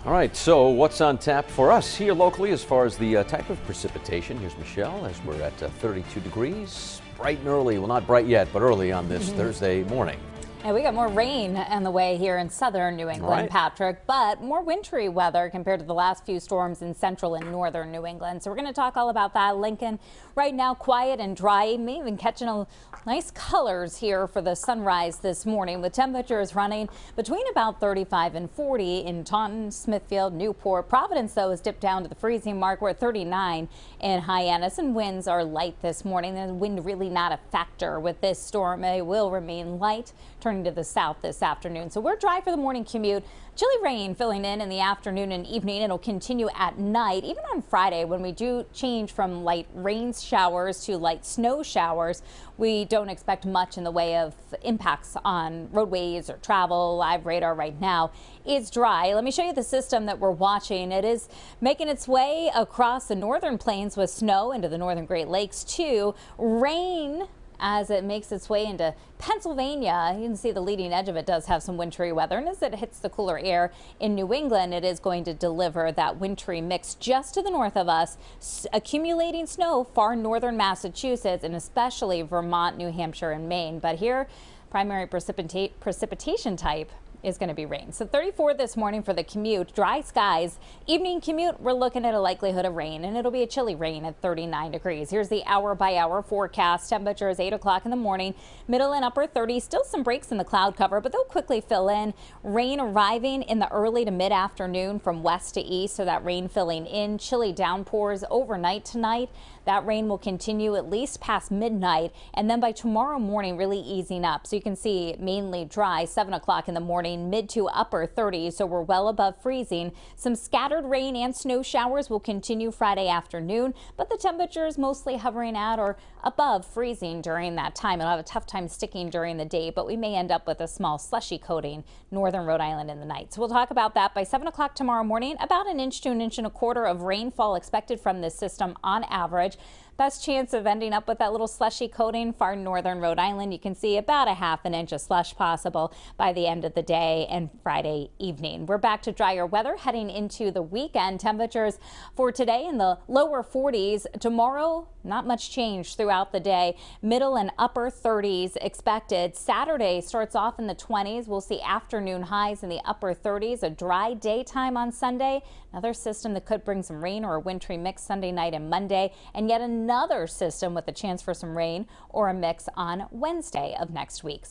All right, so what's on tap for us here locally as far as the type of precipitation? Here's Michelle as we're at 32 degrees, bright and early. Well, not bright yet, but early on this Thursday morning. And we got more rain on the way here in southern New England, Patrick, but more wintry weather compared to the last few storms in central and northern New England. So we're going to talk all about that. Lincoln right now quiet and dry, maybe even catching a nice colors here for the sunrise this morning, with temperatures running between about 35 and 40 in Taunton, Smithfield, Newport. Providence, though, has dipped down to the freezing mark. We're at 39 in Hyannis, and winds are light this morning. The wind really not a factor with this storm. It will remain light, turning to the south this afternoon. So we're dry for the morning commute. Chilly rain filling in the afternoon and evening. It'll continue at night, even on Friday when we do change from light rain showers to light snow showers. We don't expect much in the way of impacts on roadways or travel. Live radar right now is dry. Let me show you the system that we're watching. It is making its way across the northern plains with snow into the northern Great Lakes too. Rain as it makes its way into Pennsylvania. You can see the leading edge of it does have some wintry weather, and as it hits the cooler air in New England, it is going to deliver that wintry mix just to the north of us, accumulating snow far northern Massachusetts and especially Vermont, New Hampshire, and Maine. But here, primary precipitation type is going to be rain. So 34 this morning for the commute, dry skies. Evening commute, we're looking at a likelihood of rain, and it'll be a chilly rain at 39 degrees. Here's the hour by hour forecast. Temperatures 8 o'clock in the morning, middle and upper 30s. Still some breaks in the cloud cover, but they'll quickly fill in. Rain arriving in the early to mid afternoon from west to east, so that rain filling in. Chilly downpours overnight tonight. That rain will continue at least past midnight, and then by tomorrow morning really easing up. So you can see mainly dry 7 o'clock in the morning, mid to upper 30s, so we're well above freezing. Some scattered rain and snow showers will continue Friday afternoon, but the temperatures mostly hovering at or above freezing during that time. It'll have a tough time sticking during the day, but we may end up with a small slushy coating northern Rhode Island in the night. So we'll talk about that by 7 o'clock tomorrow morning. About an inch to an inch and a quarter of rainfall expected from this system on average. Best chance of ending up with that little slushy coating far northern Rhode Island. You can see about a half an inch of slush possible by the end of the day and Friday evening. We're back to drier weather heading into the weekend. Temperatures for today in the lower 40s. Tomorrow, not much change throughout the day. Middle and upper 30s expected. Saturday starts off in the 20s. We'll see afternoon highs in the upper 30s. A dry daytime on Sunday. Another system that could bring some rain or a wintry mix Sunday night and Monday. And yet another system with a chance for some rain or a mix on Wednesday of next week.